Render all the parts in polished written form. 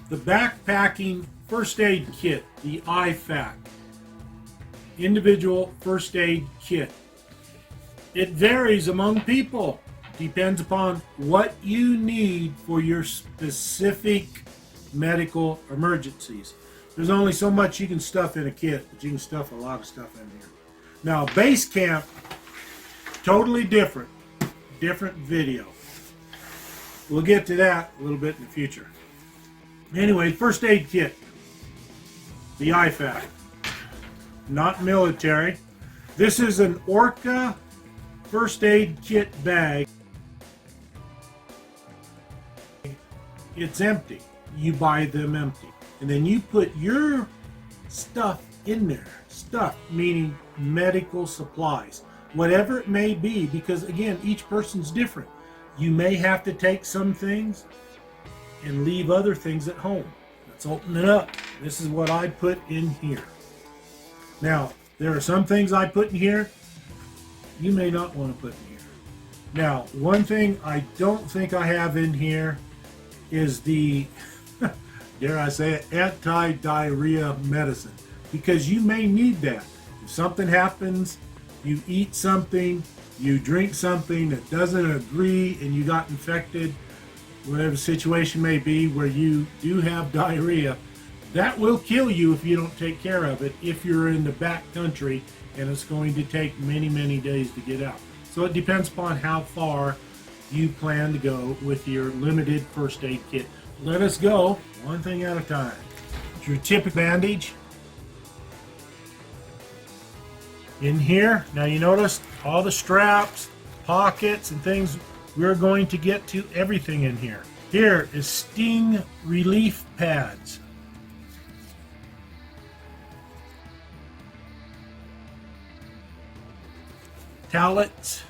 The backpacking first aid kit, the IFAK, individual first aid kit. It varies among people, depends upon what you need for your specific medical emergencies. There's only so much you can stuff in a kit, but you can stuff a lot of stuff in here. Now, base camp, totally different video. We'll get to that a little bit in the future. Anyway, first aid kit, the IFAK, not military. This is an Orca first aid kit bag. It's empty. You buy them empty. And then you put your stuff in there. Stuff, meaning medical supplies. Whatever it may be, because again, each person's different. You may have to take some things and leave other things at home. Let's open it up. This is what I put in here. Now, there are some things I put in here you may not want to put in here. Now, one thing I don't think I have in here is the, dare I say it, anti-diarrhea medicine, because you may need that. If something happens, you eat something, you drink something that doesn't agree, and you got infected, whatever the situation may be where you do have diarrhea, that will kill you if you don't take care of it if you're in the back country and it's going to take many, many days to get out. So it depends upon how far you plan to go with your limited first aid kit. Let us go one thing at a time. It's your typical bandage. In here, now you notice all the straps, pockets, and things. We're going to get to everything in here. Here is sting relief pads. Towelettes.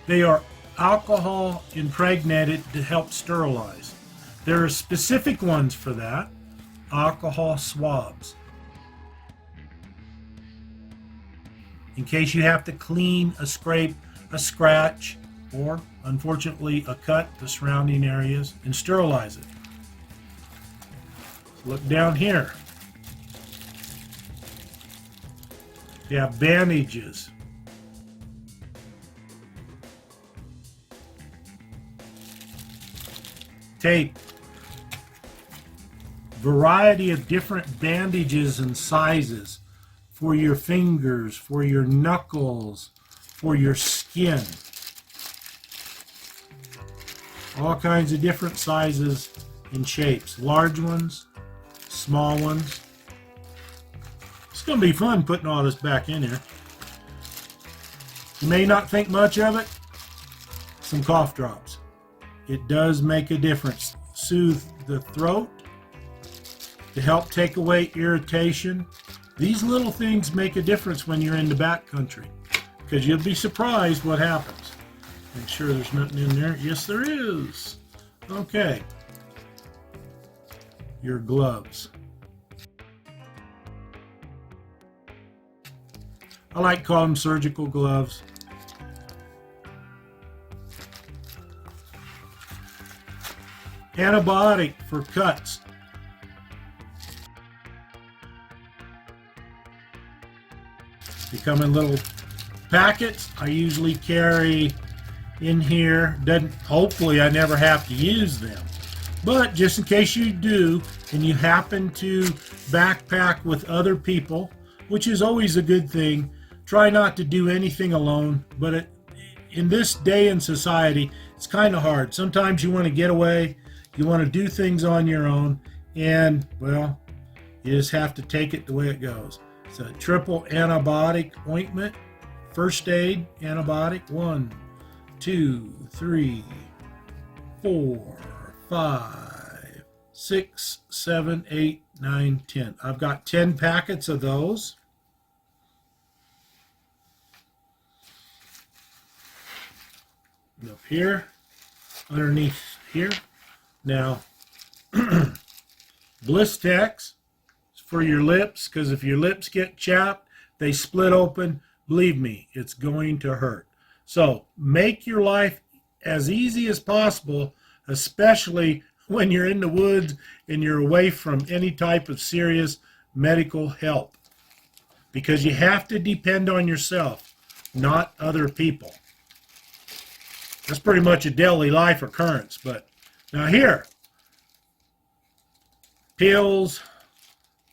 They are alcohol impregnated to help sterilize. There are specific ones for that. Alcohol swabs. In case you have to clean, a scrape, a scratch, or unfortunately a cut, the surrounding areas, and sterilize it. Look down here. You have bandages. Tape. Variety of different bandages and sizes for your fingers, for your knuckles, for your skin. All kinds of different sizes and shapes. Large ones, small ones. It's going to be fun putting all this back in here. You may not think much of it. Some cough drops. It does make a difference. Soothe the throat to help take away irritation. These little things make a difference when you're in the back country, because you'll be surprised what happens. Make sure there's nothing in there. Yes, there is. Okay. Your gloves. I like to call them surgical gloves. Antibiotic for cuts. They come in little packets. I usually carry in here. Hopefully I never have to use them. But just in case you do, and you happen to backpack with other people, which is always a good thing, try not to do anything alone. But in this day and society, it's kind of hard. Sometimes you want to get away. You want to do things on your own. And, well, you just have to take it the way it goes. It's a triple antibiotic ointment, first aid antibiotic. 1, 2, 3, 4, 5, 6, 7, 8, 9, 10. I've got 10 packets of those. and up here, underneath here. Now, Blistex is for your lips, because if your lips get chapped, they split open. Believe me, it's going to hurt. So make your life as easy as possible, especially when you're in the woods and you're away from any type of serious medical help, because you have to depend on yourself, not other people. That's pretty much a daily life occurrence. But now here, pills.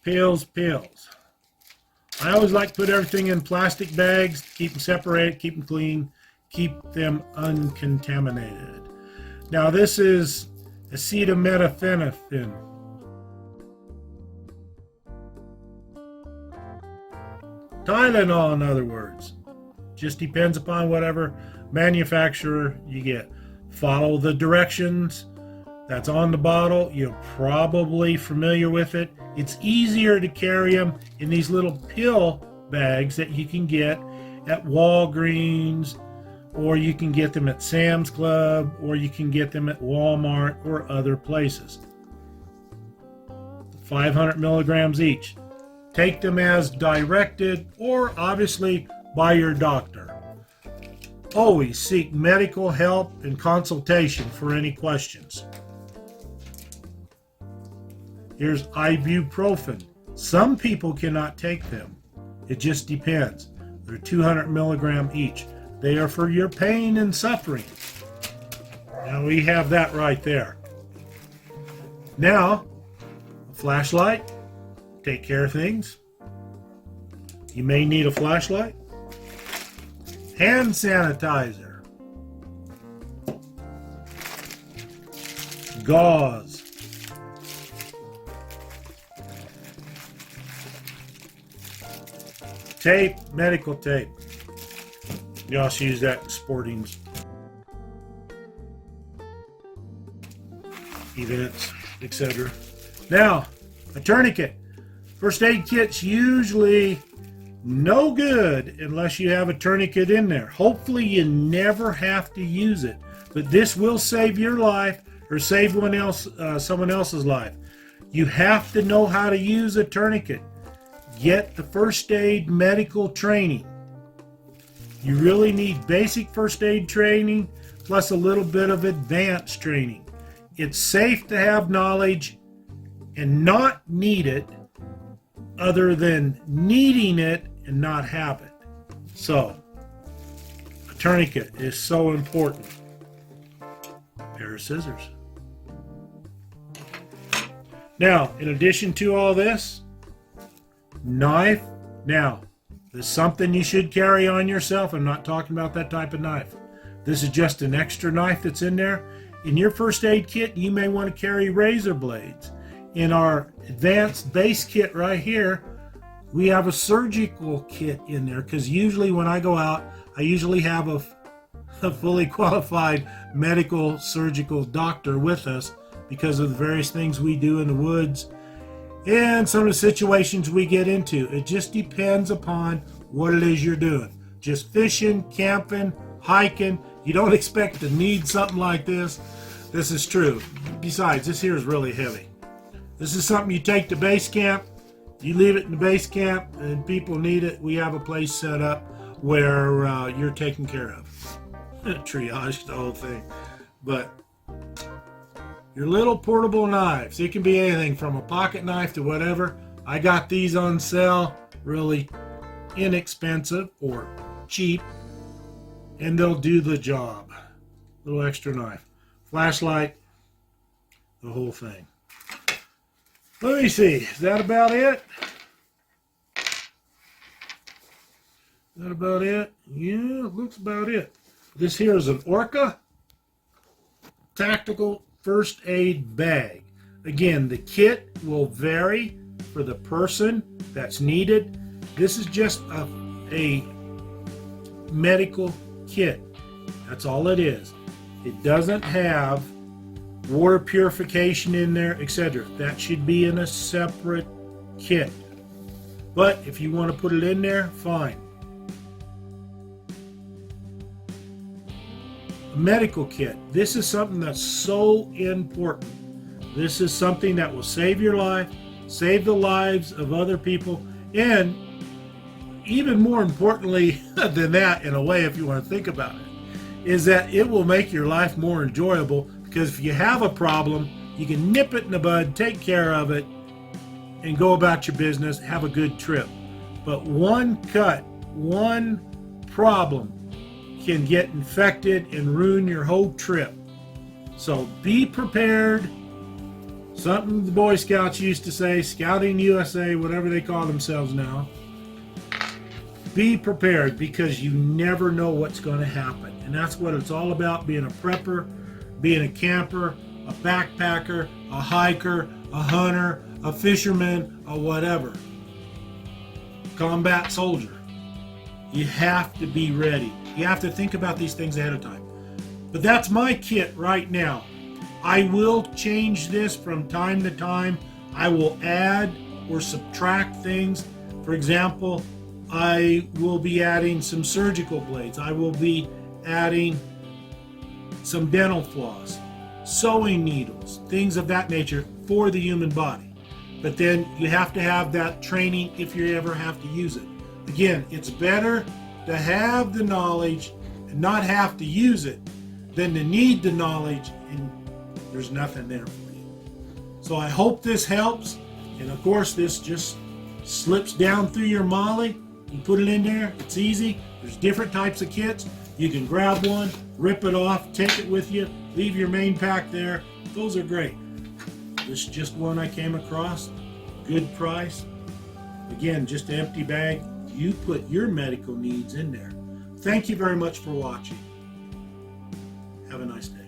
I always like to put everything in plastic bags, keep them separated, keep them clean, keep them uncontaminated. Now this is acetaminophen. Tylenol, in other words. Just depends upon whatever manufacturer you get. Follow the directions that's on the bottle. You're probably familiar with it. It's easier to carry them in these little pill bags that you can get at Walgreens, or you can get them at Sam's Club, or you can get them at Walmart or other places. 500 milligrams each. Take them as directed, or obviously by your doctor. Always seek medical help and consultation for any questions. Here's ibuprofen. Some people cannot take them. It just depends. They're 200 milligrams each. They are for your pain and suffering. Now we have that right there. Now, a flashlight. Take care of things. You may need a flashlight. Hand sanitizer. Gauze. Tape, medical tape. You also use that in sporting events, etc. Now, a tourniquet. First aid kit's usually no good unless you have a tourniquet in there. Hopefully you never have to use it, but this will save your life or save someone else's life. You have to know how to use a tourniquet. Get the first aid medical training. You really need basic first aid training plus a little bit of advanced training. It's safe to have knowledge and not need it, other than needing it and not have it. So, a tourniquet is so important. A pair of scissors. Now, in addition to all this, knife. Now, this is something you should carry on yourself. I'm not talking about that type of knife. This is just an extra knife that's in there. In your first aid kit, you may want to carry razor blades. In our advanced base kit right here, we have a surgical kit in there, because usually when I go out, I usually have a fully qualified medical surgical doctor with us because of the various things we do in the woods and some of the situations we get into. It just depends upon what it is you're doing. Just fishing, camping, hiking, you don't expect to need something like this. This is true. Besides, this here is really heavy. This is something you take to base camp. You leave it in the base camp and people need it. We have a place set up where you're taken care of. Triage the whole thing. But your little portable knives, it can be anything from a pocket knife to whatever. I got these on sale, really inexpensive or cheap, and they'll do the job. Little extra knife. Flashlight, the whole thing. Let me see, is that about it? Is that about it? Yeah, it looks about it. This here is an Orca tactical first aid bag. Again, the kit will vary for the person that's needed. This is just a medical kit. That's all it is. It doesn't have water purification in there, etc. That should be in a separate kit. But if you want to put it in there, fine. medical kit. This is something that's so important. This is something that will save your life, save the lives of other people, and even more importantly than that, in a way, if you want to think about it, is that it will make your life more enjoyable, because if you have a problem, you can nip it in the bud, take care of it, and go about your business, have a good trip. But one cut, one problem can get infected and ruin your whole trip. So be prepared. Something the Boy Scouts used to say, Scouting USA, whatever they call themselves now. Be prepared, because you never know what's going to happen. And that's what it's all about, being a prepper, being a camper, a backpacker, a hiker, a hunter, a fisherman, or whatever. Combat soldier. You have to be ready. You have to think about these things ahead of time. But that's my kit right now. I will change this from time to time. I will add or subtract things. For example, I will be adding some surgical blades. I will be adding some dental floss, sewing needles, things of that nature for the human body. But then you have to have that training if you ever have to use it. Again, it's better to have the knowledge and not have to use it than to need the knowledge and there's nothing there for you. So I hope this helps. And of course, this just slips down through your MOLLE. You put it in there, it's easy. There's different types of kits. You can grab one, rip it off, take it with you, leave your main pack there. Those are great. This is just one I came across. Good price. Again, just an empty bag. You put your medical needs in there. Thank you very much for watching. Have a nice day.